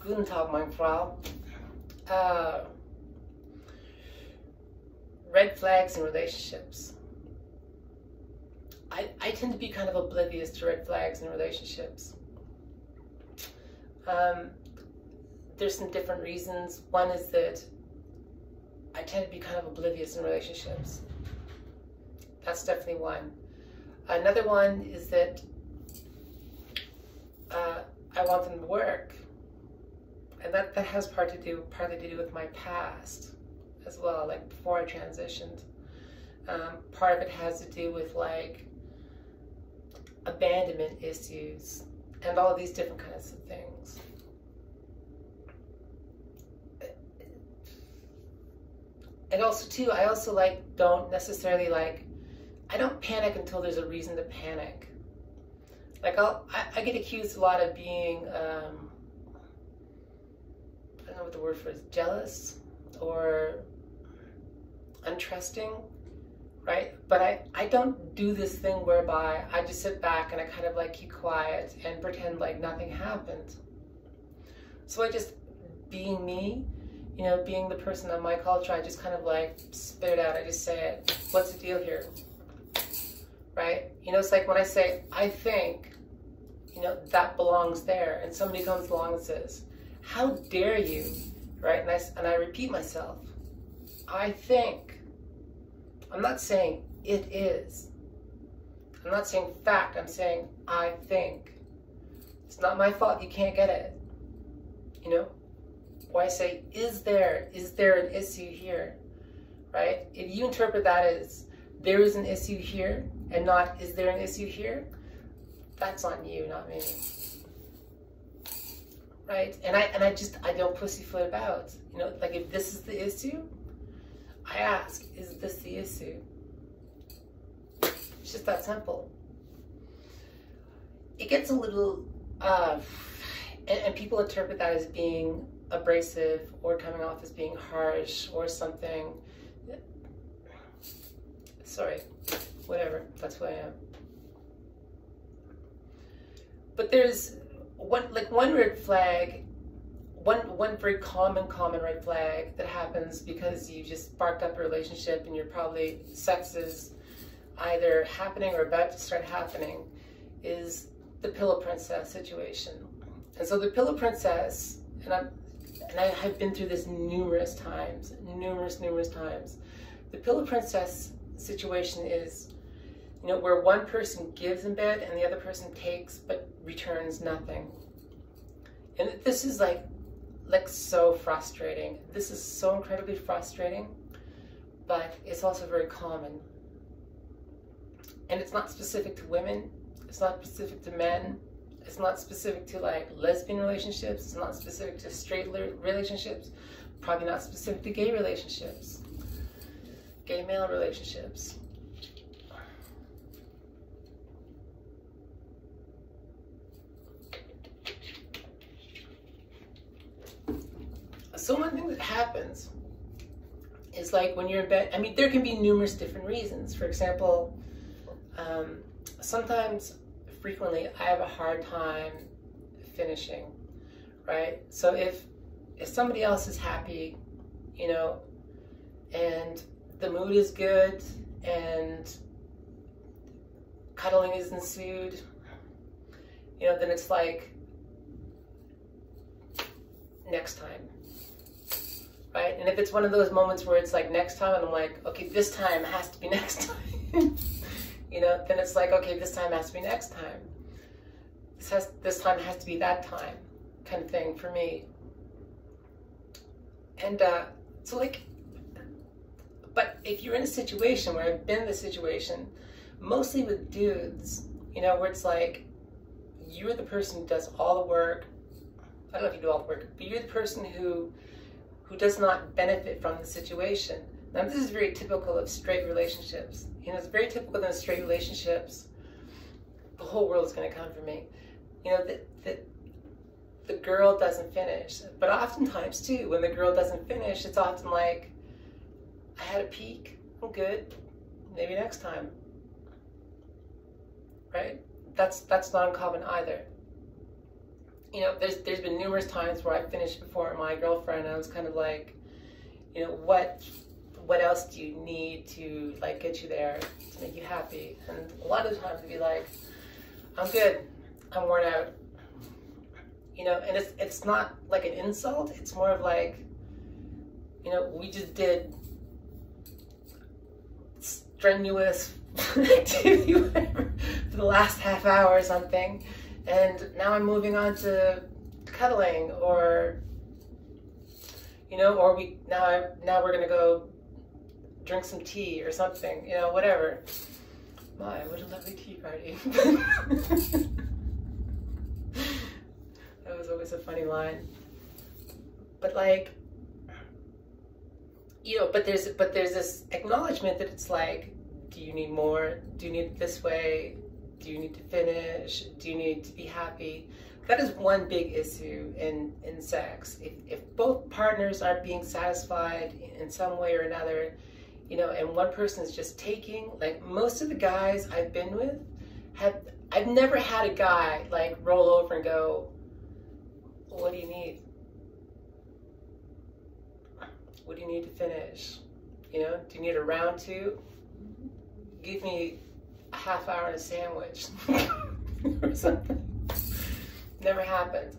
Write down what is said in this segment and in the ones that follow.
Guten Tag, mein Frau. Red flags in relationships. I tend to be kind of oblivious to red flags in relationships. There's some different reasons. One is that I tend to be kind of oblivious in relationships. That's definitely one. Another one is that I want them to work. And that has partly to do with my past as well, like before I transitioned. Part of it has to do with like abandonment issues and all of these different kinds of things. And also too, I also like don't necessarily like, I don't panic until there's a reason to panic. Like I get accused a lot of being, I don't know what the word for it is, jealous or untrusting, right? But I don't do this thing whereby I just sit back and I kind of like keep quiet and pretend like nothing happened. So I just, being me, you know, being the person of my culture, I just kind of like spit it out. I just say it. What's the deal here? Right? You know, it's like when I say, I think, you know, that belongs there. And somebody comes along and says, how dare you? Right? And I repeat myself. I think. I'm not saying it is. I'm not saying fact. I'm saying I think. It's not my fault you can't get it. You know? Or I say, is there an issue here? Right? If you interpret that as there is an issue here and not is there an issue here, that's on you, not me. Right? And I don't pussyfoot about. You know, like if this is the issue, I ask, is this the issue? It's just that simple. It gets a little, and people interpret that as being abrasive or coming off as being harsh or something. Sorry, whatever, that's who I am. But there's one red flag, one very common red flag that happens because you just sparked up a relationship and you're probably, sex is either happening or about to start happening, is the pillow princess situation. And so the pillow princess, and I have been through this numerous times. The pillow princess situation is, you know, where one person gives in bed and the other person takes but returns nothing. And this is like so frustrating. This is so incredibly frustrating, but it's also very common. And it's not specific to women. It's not specific to men. It's not specific to like lesbian relationships. It's not specific to straight relationships. Probably not specific to gay relationships. Gay male relationships. So one thing that happens is like when you're in bed, I mean, there can be numerous different reasons. For example, sometimes, frequently, I have a hard time finishing, right? So if somebody else is happy, you know, and the mood is good and cuddling is ensued, you know, then it's like, next time, right? And if it's one of those moments where it's like next time, and I'm like, okay, this time has to be next time, you know, then it's like, okay, this time has to be next time. This time has to be that time, kind of thing for me. And so like, but if you're in a situation where I've been in this situation, mostly with dudes, you know, where it's like, you're the person who does all the work. I don't know if you do all the work, but you're the person who does not benefit from the situation. Now, this is very typical of straight relationships. You know, it's very typical in straight relationships. The whole world is going to come for me. You know, the girl doesn't finish. But oftentimes, too, when the girl doesn't finish, it's often like, I had a peek, I'm good, maybe next time. Right? That's not uncommon either. you know, there's been numerous times where I finished before my girlfriend, and I was kind of like, you know, what else do you need to like get you there to make you happy? And a lot of the times it'd be like, I'm good, I'm worn out. You know, and it's not like an insult, it's more of like, you know, we just did strenuous activity whatever, for the last half hour or something, and now I'm moving on to cuddling, or you know, or now we're gonna go drink some tea or something, you know, whatever. My, what a lovely tea party. That was always a funny line. But like, you know, but there's this acknowledgement that it's like, do you need more? Do you need it this way? Do you need to finish? Do you need to be happy? That is one big issue in sex. If both partners aren't being satisfied in some way or another, you know, and one person is just taking, like most of the guys I've been with I've never had a guy like roll over and go, what do you need? What do you need to finish? You know, do you need a round two? Give me a half hour and a sandwich or something. Never happened.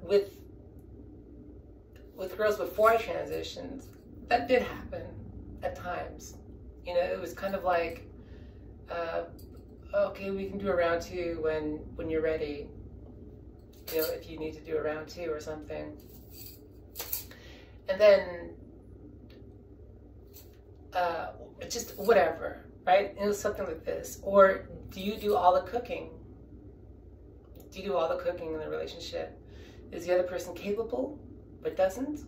With girls before I transitioned, that did happen at times. You know, it was kind of like, okay, we can do a round two when you're ready. You know, if you need to do a round two or something. And then, just whatever, right? It was something like this. Or do you do all the cooking? Do you do all the cooking in the relationship? Is the other person capable but doesn't?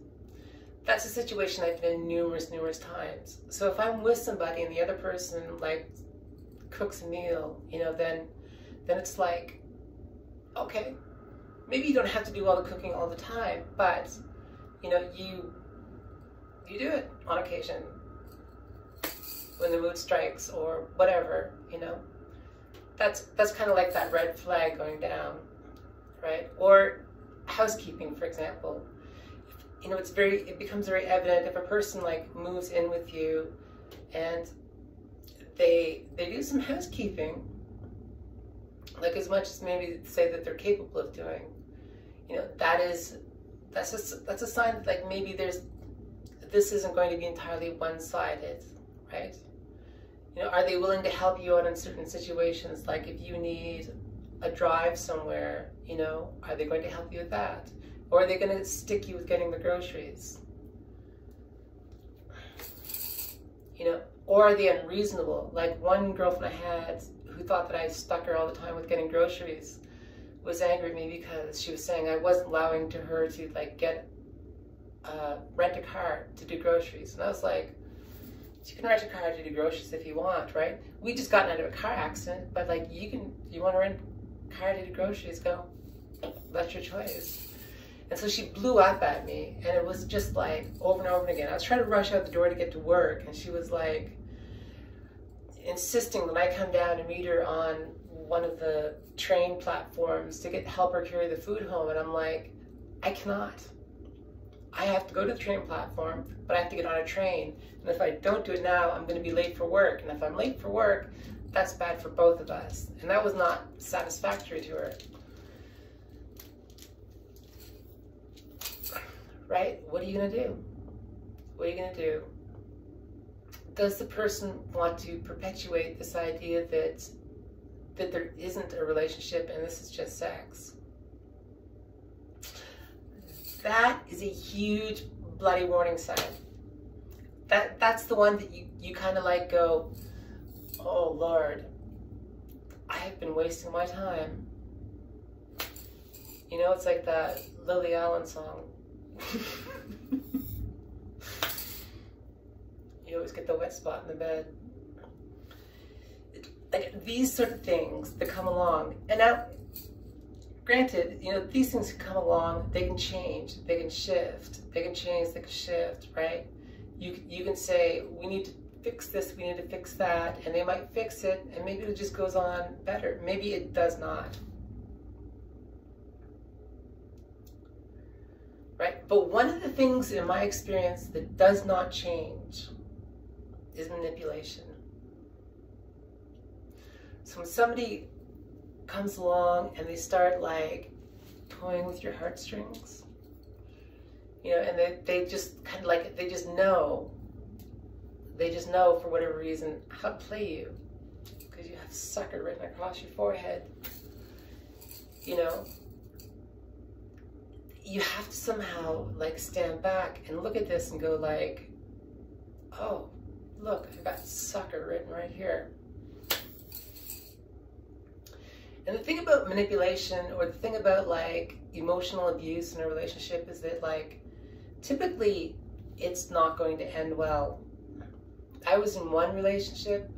That's a situation I've been in numerous times. So if I'm with somebody and the other person like cooks a meal, you know, then it's like, okay, maybe you don't have to do all the cooking all the time, but you know, you do it on occasion when the mood strikes or whatever, you know. That's kind of like that red flag going down, right? Or housekeeping, for example. You know, it becomes very evident if a person like moves in with you and they do some housekeeping, like as much as maybe say that they're capable of doing. You know, that's a sign that like maybe this isn't going to be entirely one-sided, right? You know, are they willing to help you out in certain situations? Like if you need a drive somewhere, you know, are they going to help you with that? Or are they going to stick you with getting the groceries? You know, or are they unreasonable? Like one girlfriend I had who thought that I stuck her all the time with getting groceries was angry at me because she was saying I wasn't allowing her to like rent a car to do groceries. And I was like, you can rent a car to do groceries if you want, right? We just gotten out of a car accident, but like you want to rent a car to do groceries, go. That's your choice. And so she blew up at me, and it was just like over and over again. I was trying to rush out the door to get to work, and she was like insisting that I come down and meet her on one of the train platforms to help her carry the food home. And I'm like, I cannot. I have to go to the train platform, but I have to get on a train. And if I don't do it now, I'm going to be late for work. And if I'm late for work, that's bad for both of us. And that was not satisfactory to her. Right? What are you going to do? What are you going to do? Does the person want to perpetuate this idea that there isn't a relationship and this is just sex? That is a huge bloody warning sign. That's the one that you kind of like go, oh Lord, I have been wasting my time. You know, it's like that Lily Allen song. You always get the wet spot in the bed. Like these sort of things that come along, and now granted, you know, these things can come along, they can change, they can shift, they can change, they can shift, right? You can say, we need to fix this, we need to fix that, and they might fix it, and maybe it just goes on better. Maybe it does not. right? But one of the things in my experience that does not change is manipulation. So when somebody comes along and they start like toying with your heartstrings, you know, and they just kind of like, they just know for whatever reason how to play you, because you have sucker written across your forehead, you know, you have to somehow like stand back and look at this and go like, oh, look, I've got sucker written right here. And the thing about manipulation, or the thing about like emotional abuse in a relationship, is that like typically it's not going to end well. I was in one relationship.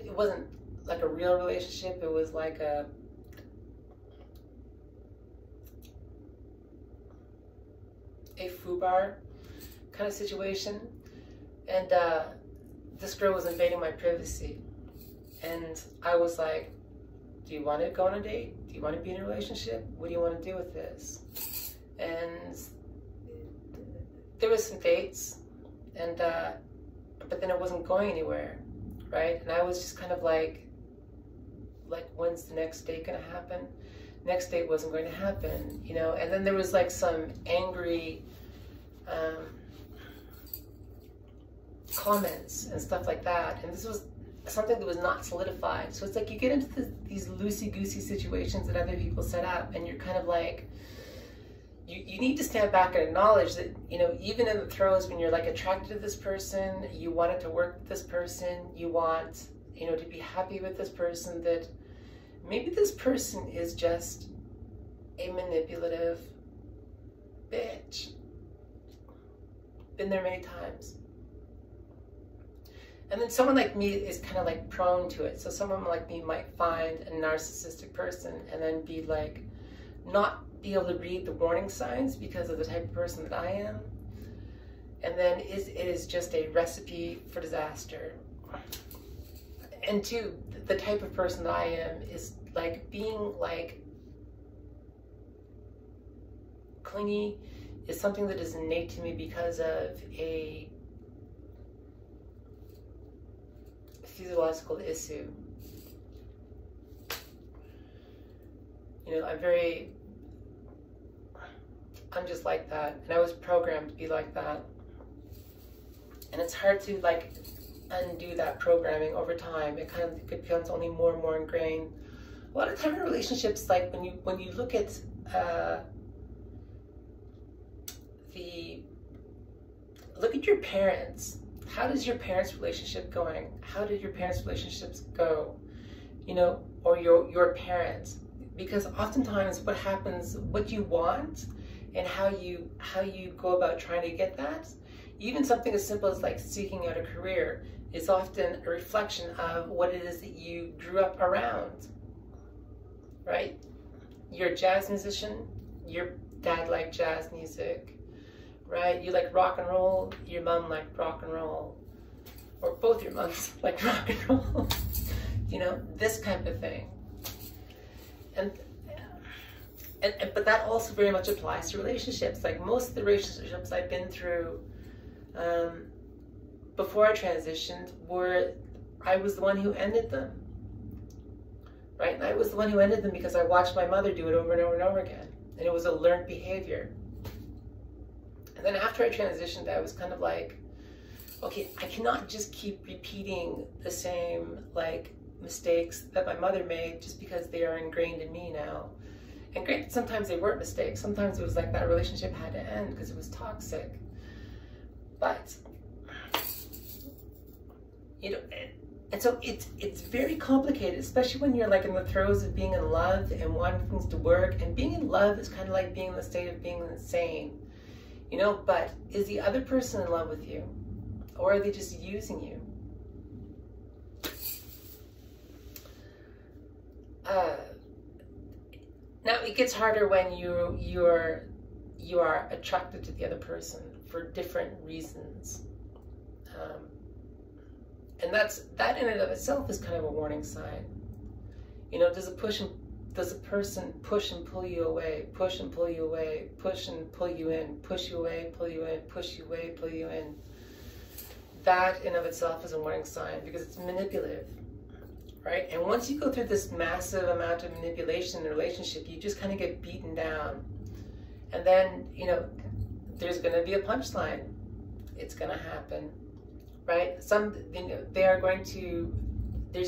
It wasn't like a real relationship. It was like a FUBAR kind of situation. And this girl was invading my privacy. And I was like, do you want to go on a date? Do you want to be in a relationship? What do you want to do with this? And there was some dates, and but then it wasn't going anywhere, right? And I was just kind of like when's the next date gonna happen? Next date wasn't going to happen, you know. And then there was like some angry comments and stuff like that, and this was something that was not solidified. So it's like you get into these loosey-goosey situations that other people set up, and you're kind of like, you need to stand back and acknowledge that, you know, even in the throes when you're like attracted to this person, you want it to work with this person, you want, you know, to be happy with this person, that maybe this person is just a manipulative bitch. Been there many times. And then someone like me is kind of like prone to it. So someone like me might find a narcissistic person and then be like, not be able to read the warning signs because of the type of person that I am. And then it is just a recipe for disaster. And two, the type of person that I am is like being like clingy is something that is innate to me because of a physiological issue. You know, I'm just like that, and I was programmed to be like that. And it's hard to like undo that programming over time. It kind of becomes only more and more ingrained. A lot of time in relationships, like when you look at your parents. How does your parents' relationship going? How did your parents' relationships go? You know, or your parents? Because oftentimes what happens, what you want and how you go about trying to get that, even something as simple as like seeking out a career, is often a reflection of what it is that you grew up around, right? You're a jazz musician, your dad liked jazz music, right? You like rock and roll, your mom liked rock and roll, or both your moms like rock and roll, you know, this kind of thing. But that also very much applies to relationships. Like most of the relationships I've been through before I transitioned I was the one who ended them, right? And I was the one who ended them because I watched my mother do it over and over and over again. And it was a learned behavior. And then after I transitioned, I was kind of like, okay, I cannot just keep repeating the same like mistakes that my mother made just because they are ingrained in me now. And granted, sometimes they weren't mistakes. Sometimes it was like that relationship had to end because it was toxic. But, you know, and so it's very complicated, especially when you're like in the throes of being in love and wanting things to work. And being in love is kind of like being in the state of being insane, you know, but is the other person in love with you? Or are they just using you? Now it gets harder when you are attracted to the other person for different reasons, and that in and of itself is kind of a warning sign. You know, does it push does a person push and pull you away, push and pull you away, push and pull you in, push you away, pull you in, push you away, pull you in. That in of itself is a warning sign because it's manipulative, right? And once you go through this massive amount of manipulation in a relationship, you just kind of get beaten down. And then, you know, there's going to be a punchline. It's going to happen, right? There's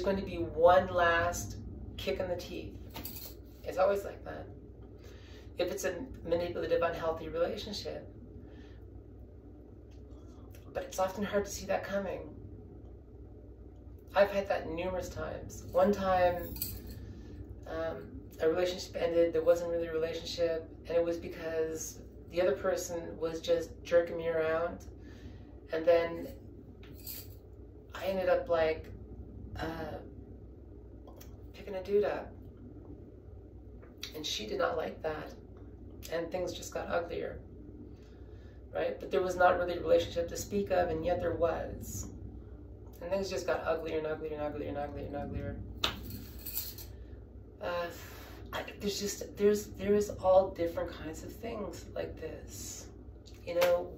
going to be one last kick in the teeth. It's always like that. If it's a manipulative, unhealthy relationship. But it's often hard to see that coming. I've had that numerous times. One time, a relationship ended, there wasn't really a relationship, and it was because the other person was just jerking me around. And then I ended up like picking a dude up. And she did not like that. And things just got uglier. Right? But there was not really a relationship to speak of, and yet there was. And things just got uglier and uglier and uglier and uglier and uglier. There's all different kinds of things like this. You know,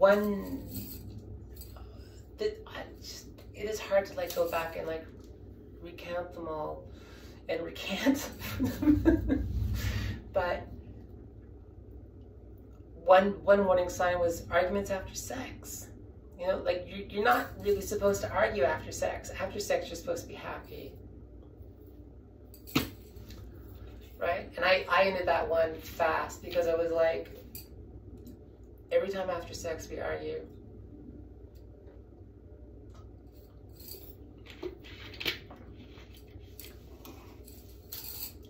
it is hard to like go back and like recount them all and recant them. But one warning sign was arguments after sex. You know, like you're not really supposed to argue after sex. After sex, you're supposed to be happy. Right? And I ended that one fast because I was like, every time after sex we argue.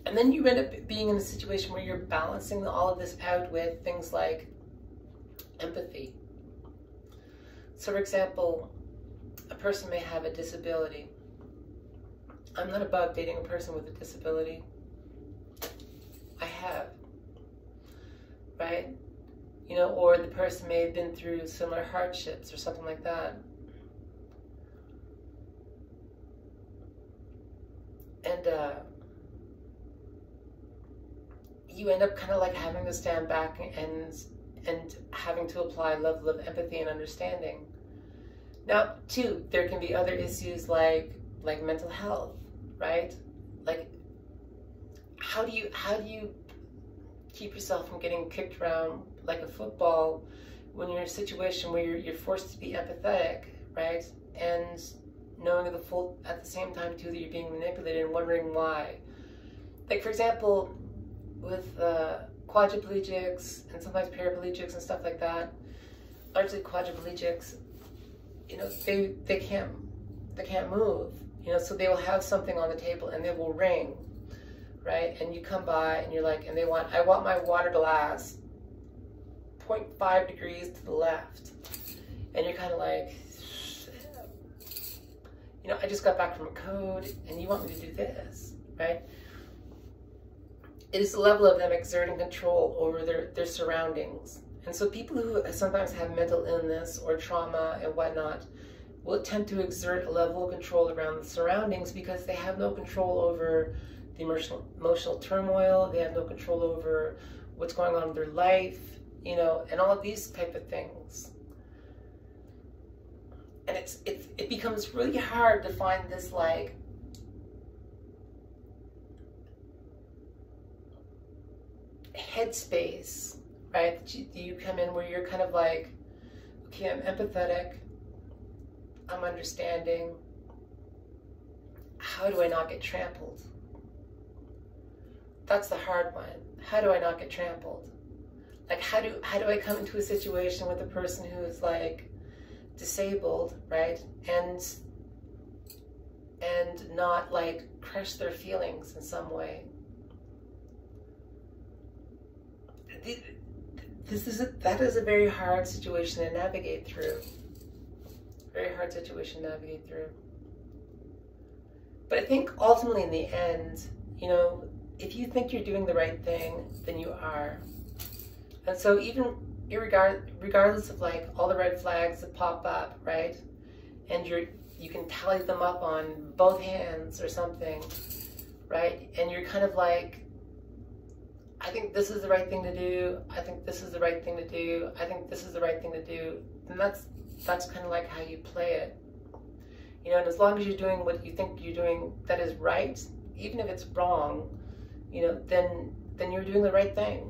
And then you end up being in a situation where you're balancing all of this out with things like empathy. So for example, a person may have a disability. I'm not above dating a person with a disability. I have, right? You know, or the person may have been through similar hardships or something like that. And you end up kind of like having to stand back and having to apply a level of empathy and understanding. Now, too, there can be other issues like mental health, right? Like, how do you keep yourself from getting kicked around like a football when you're in a situation where you're forced to be empathetic, right? And knowing at the same time too that you're being manipulated and wondering why. Like for example, with quadriplegics and sometimes paraplegics and stuff like that, largely quadriplegics, you know, they can't move, you know, so they will have something on the table and they will ring, right? And you come by and you're like, and I want my water glass 0.5 degrees to the left, and you're kind of like, you know, I just got back from a code and you want me to do this, right? It is the level of them exerting control over their surroundings. And so people who sometimes have mental illness or trauma and whatnot will attempt to exert a level of control around the surroundings because they have no control over the emotional turmoil, they have no control over what's going on in their life, you know, and all of these type of things. And it becomes really hard to find this like headspace, right? That you come in where you're kind of like, okay, I'm empathetic, I'm understanding. How do I not get trampled? That's the hard one. How do I not get trampled? Like how do I come into a situation with a person who is like disabled, right? And not like crush their feelings in some way. That is a very hard situation to navigate through. Very hard situation to navigate through. But I think ultimately in the end, you know, if you think you're doing the right thing, then you are. And so even regardless of like all the red flags that pop up, right? And you can tally them up on both hands or something, right? And you're kind of like I think this is the right thing to do. I think this is the right thing to do. I think this is the right thing to do. And that's kind of like how you play it. You know, and as long as you're doing what you think you're doing that is right, even if it's wrong, you know, then you're doing the right thing.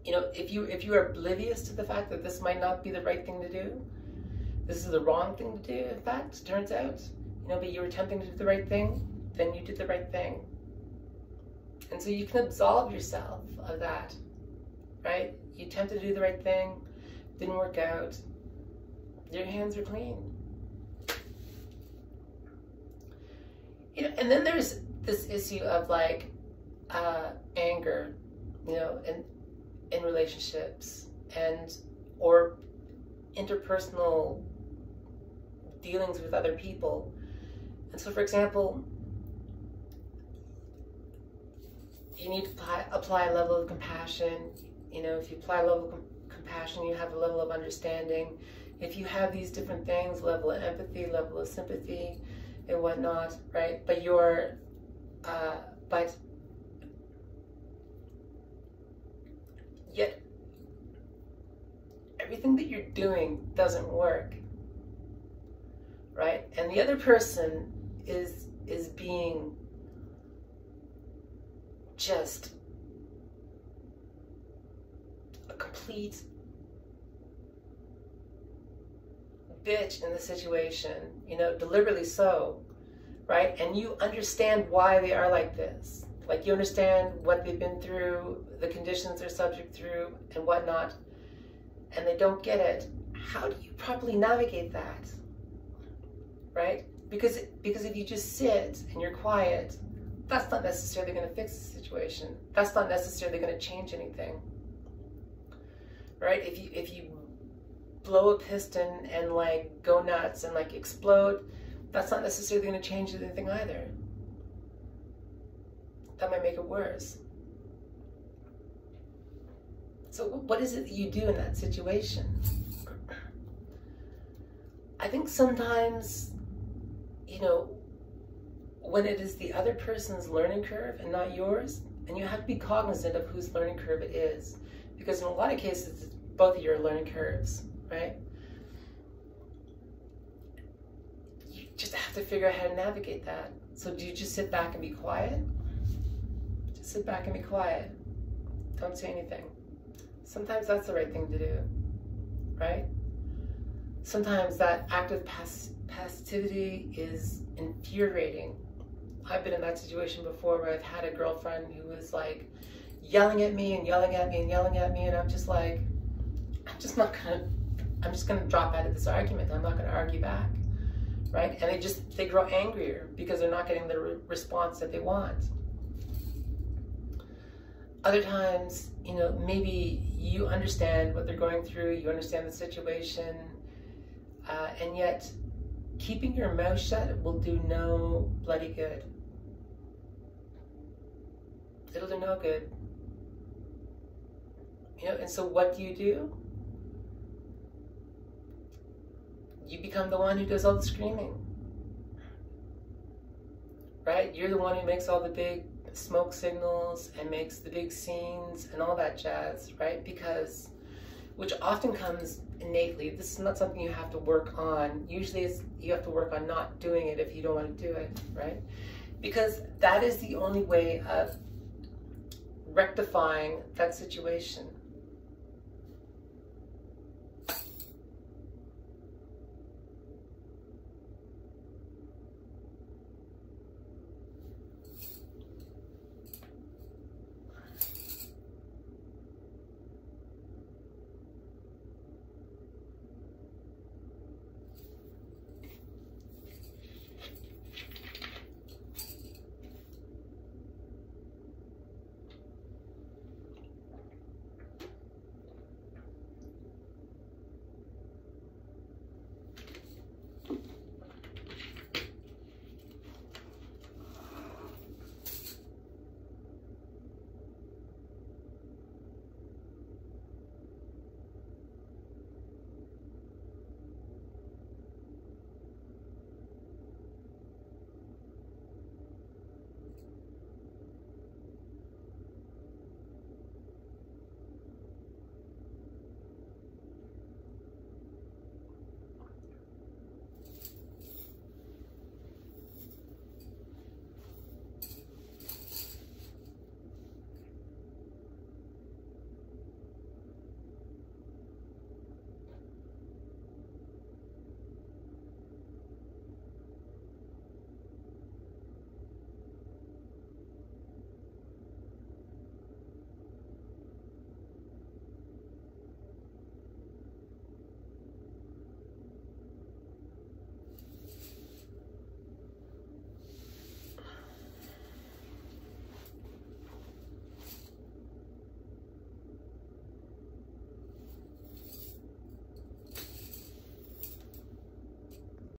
You know, if you are oblivious to the fact that this might not be the right thing to do, this is the wrong thing to do, in fact, turns out, you know, but you were attempting to do the right thing, then you did the right thing. And so you can absolve yourself of that, right? You attempted to do the right thing, didn't work out, your hands are clean. You know, and then there's this issue of like anger, you know, in relationships and or interpersonal dealings with other people. And so, for example, you need to apply a level of compassion. You know, if you apply a level of compassion, you have a level of understanding. If you have these different things, level of empathy, level of sympathy, and whatnot, right? But yet everything that you're doing doesn't work, right? And the other person is being just a complete bitch in the situation, you know, deliberately so, right? And you understand why they are like this. Like, you understand what they've been through, the conditions they're subject through, and whatnot, and they don't get it. How do you properly navigate that, right? Because if you just sit and you're quiet, that's not necessarily going to fix the situation. That's not necessarily going to change anything, right? If you blow a piston and like go nuts and like explode, that's not necessarily going to change anything either. That might make it worse. So what is it that you do in that situation? I think sometimes, you know, when it is the other person's learning curve and not yours, and you have to be cognizant of whose learning curve it is, because in a lot of cases, it's both of your learning curves, right? You just have to figure out how to navigate that. So do you just sit back and be quiet? Just sit back and be quiet. Don't say anything. Sometimes that's the right thing to do, right? Sometimes that active passivity is infuriating. I've been in that situation before where I've had a girlfriend who was like yelling at me and yelling at me and yelling at me, and I'm just like, I'm just gonna drop out of this argument. I'm not gonna argue back, right? And they grow angrier because they're not getting the response that they want. Other times, you know, maybe you understand what they're going through, you understand the situation, and yet keeping your mouth shut will do no bloody good. It'll do no good. You know, and so what do? You become the one who does all the screaming, right? You're the one who makes all the big smoke signals and makes the big scenes and all that jazz, right? Because, which often comes innately. This is not something you have to work on. Usually you have to work on not doing it if you don't want to do it, right? Because that is the only way of rectifying that situation.